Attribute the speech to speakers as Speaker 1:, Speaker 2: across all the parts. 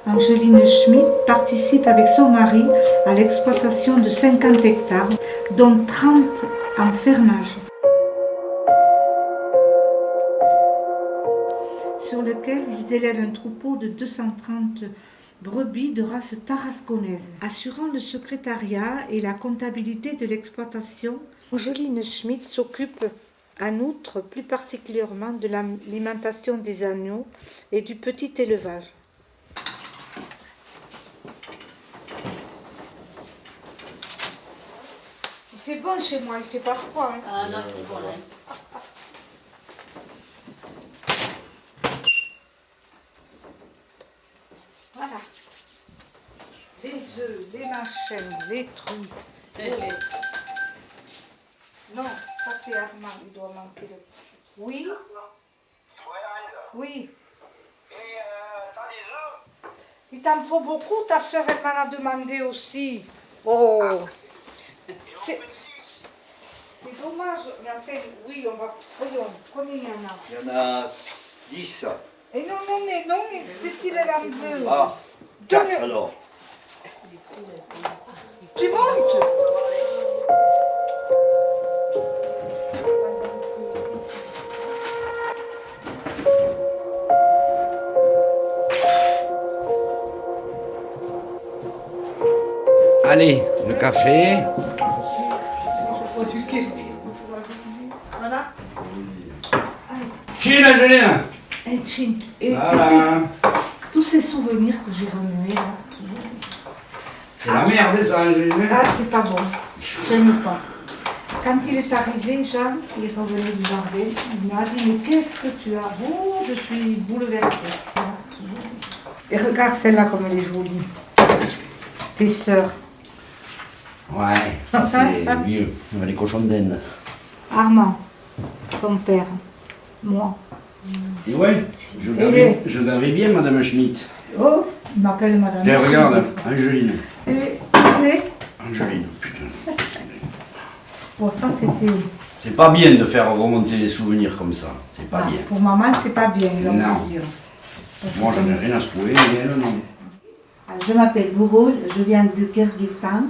Speaker 1: Angeline Schmidt participe avec son mari à l'exploitation de 50 hectares, dont 30 en fermage, sur lequel ils élèvent un troupeau de 230 brebis de race tarasconnaise. Assurant le secrétariat et la comptabilité de l'exploitation, Angeline Schmidt s'occupe en outre plus particulièrement de l'alimentation des agneaux et du petit élevage. Il fait bon chez moi, il fait pas froid. Hein.
Speaker 2: Ah non, il fait bon là.
Speaker 1: Voilà. Les œufs, les machins, les trucs. Non, ça c'est Armand, il doit manquer le... Oui. Oui.
Speaker 3: Et t'as des œufs?
Speaker 1: Il t'en faut beaucoup, ta soeur elle m'en a demandé aussi. Oh. C'est dommage, mais enfin, oui, on va... Voyons, combien il y en a?
Speaker 4: Il y en a 10.
Speaker 1: Et non, mais Cécile elle en veut.
Speaker 4: Ah, 4 alors.
Speaker 1: Tu montes?
Speaker 4: Allez, le café.
Speaker 1: Voilà.
Speaker 4: Chine, Angelina.
Speaker 1: Et Chin. Et
Speaker 4: Voilà.
Speaker 1: tous ces souvenirs que j'ai remués là.
Speaker 4: C'est la merde ça, Angelina.
Speaker 1: Ah, c'est pas bon. J'aime pas. Quand il est arrivé, Jean, il revenait du jardin, il m'a dit, mais qu'est-ce que tu as? Oh, je suis bouleversée. Et regarde celle-là comme elle est jolie. Tes sœurs.
Speaker 4: Ouais, ça c'est vieux. Les cochons d'Inde.
Speaker 1: Armand, son père, moi.
Speaker 4: Et ouais, je gardais bien Madame Schmidt.
Speaker 1: Oh, il m'appelle Madame.
Speaker 4: Tiens, regarde, Angeline.
Speaker 1: Et tu sais,
Speaker 4: Angeline, putain.
Speaker 1: bon, ça c'était...
Speaker 4: C'est pas bien de faire remonter les souvenirs comme ça. C'est pas bien.
Speaker 1: Pour maman, c'est pas bien, on
Speaker 4: Non.
Speaker 1: peut dire.
Speaker 4: Moi, j'en ai rien à secouer, mais elle, non.
Speaker 5: Je m'appelle Gouroul, je viens du Kyrgyzstan.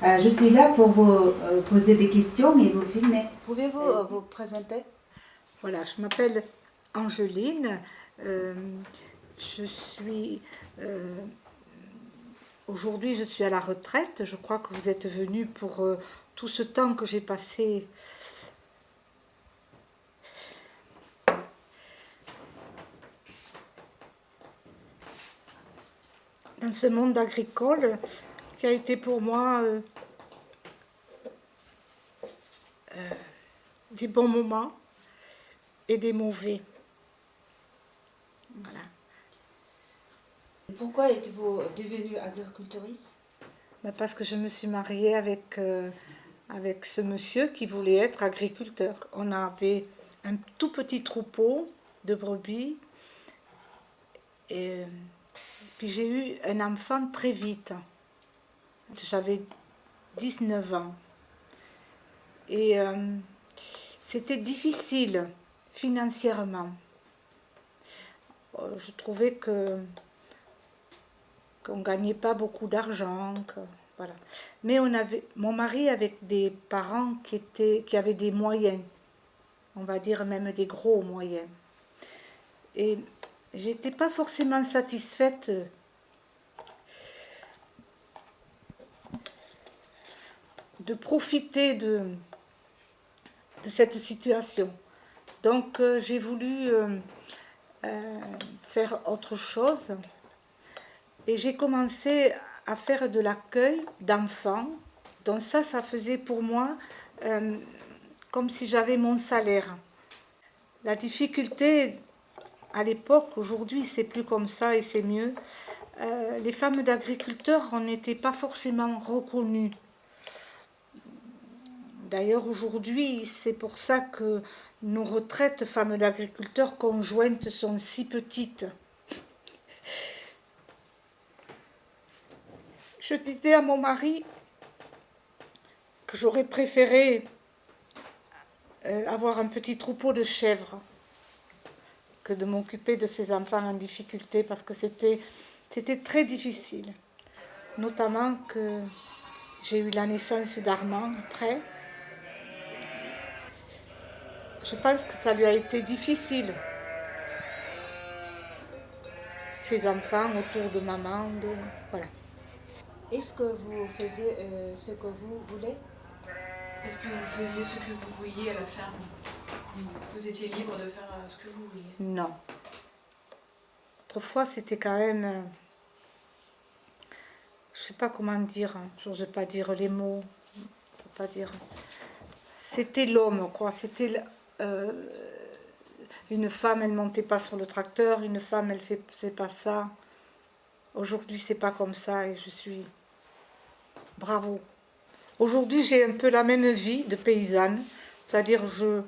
Speaker 5: Je suis là pour vous poser des questions et vous filmer. Pouvez-vous vous présenter?
Speaker 1: Voilà, je m'appelle Angeline. Je suis... Aujourd'hui, je suis à la retraite. Je crois que vous êtes venus pour tout ce temps que j'ai passé... dans ce monde agricole qui a été pour moi des bons moments et des mauvais. Voilà.
Speaker 5: Pourquoi êtes-vous devenu agricultrice?
Speaker 1: Parce que je me suis mariée avec ce monsieur qui voulait être agriculteur. On avait un tout petit troupeau de brebis et puis j'ai eu un enfant très vite. J'avais 19 ans. Et c'était difficile financièrement. Je trouvais qu'on ne gagnait pas beaucoup d'argent. Voilà. Mais mon mari avait des parents qui avaient des moyens. On va dire même des gros moyens. Et j'étais pas forcément satisfaite de profiter de cette situation. Donc j'ai voulu faire autre chose et j'ai commencé à faire de l'accueil d'enfants. Donc ça faisait pour moi comme si j'avais mon salaire. La difficulté à l'époque, aujourd'hui c'est plus comme ça et c'est mieux, les femmes d'agriculteurs, on n'était pas forcément reconnues. D'ailleurs, aujourd'hui, c'est pour ça que nos retraites femmes d'agriculteurs conjointes sont si petites. Je disais à mon mari que j'aurais préféré avoir un petit troupeau de chèvres que de m'occuper de ces enfants en difficulté, parce que c'était C'était très difficile, notamment que j'ai eu la naissance d'Armand après. Je pense que ça lui a été difficile. Ses enfants autour de maman, voilà.
Speaker 5: Est-ce que vous faisiez ce que vous voulez?
Speaker 2: Est-ce que vous faisiez ce que vous vouliez à la ferme? Est-ce que vous étiez libre de faire ce que vous vouliez?
Speaker 1: Non. Autrefois, c'était quand même... je sais pas comment dire, je n'ose pas dire les mots. Je peux pas dire... C'était l'homme, quoi. C'était... une femme, elle montait pas sur le tracteur. Une femme, elle faisait pas ça. Aujourd'hui, c'est pas comme ça et je suis... Bravo. Aujourd'hui, j'ai un peu la même vie de paysanne. C'est-à-dire, je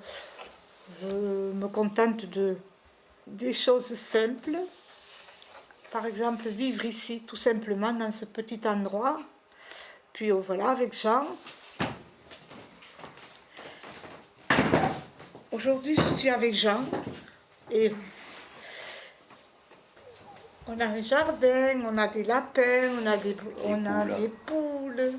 Speaker 1: me contente des choses simples. Par exemple, vivre ici, tout simplement, dans ce petit endroit. Puis voilà, avec Jean. Aujourd'hui, je suis avec Jean. Et on a un jardin, on a des lapins, on a des poules.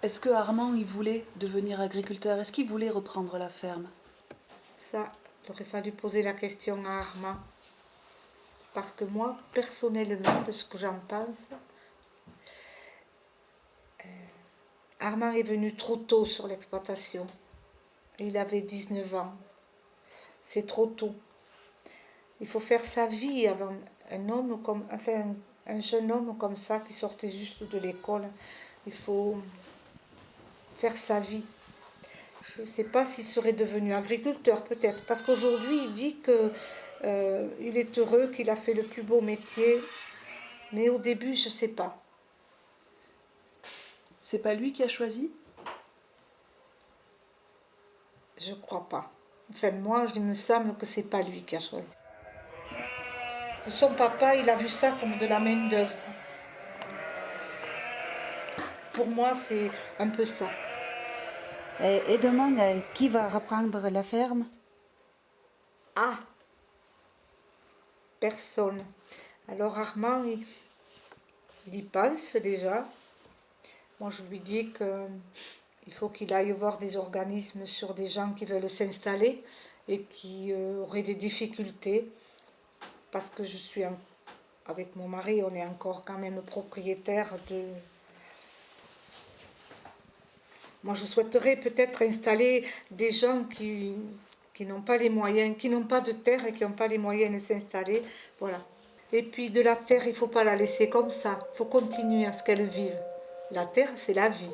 Speaker 6: Est-ce que Armand, il voulait devenir agriculteur? Est-ce qu'il voulait reprendre la ferme?
Speaker 1: Ça, il aurait fallu poser la question à Armand. Parce que moi, personnellement, de ce que j'en pense, Armand est venu trop tôt sur l'exploitation. Il avait 19 ans. C'est trop tôt. Il faut faire sa vie avant un jeune homme comme ça qui sortait juste de l'école. Il faut faire sa vie. Je ne sais pas s'il serait devenu agriculteur, peut-être. Parce qu'aujourd'hui, il dit qu'il est heureux, qu'il a fait le plus beau métier. Mais au début, je ne sais pas.
Speaker 6: C'est pas lui qui a choisi?
Speaker 1: Je ne crois pas. Enfin, moi, il me semble que ce n'est pas lui qui a choisi. Son papa, il a vu ça comme de la main-d'œuvre. Pour moi, c'est un peu ça.
Speaker 5: Et demain, qui va reprendre la ferme?
Speaker 1: Ah, personne. Alors Armand, il y pense déjà. Moi, je lui dis qu'il faut qu'il aille voir des organismes sur des gens qui veulent s'installer et qui auraient des difficultés. Parce que je suis, avec mon mari, on est encore quand même propriétaire de... Moi, je souhaiterais peut-être installer des gens qui n'ont pas les moyens, qui n'ont pas de terre et qui n'ont pas les moyens de s'installer. Voilà. Et puis, de la terre, il ne faut pas la laisser comme ça. Il faut continuer à ce qu'elle vive. La terre, c'est la vie.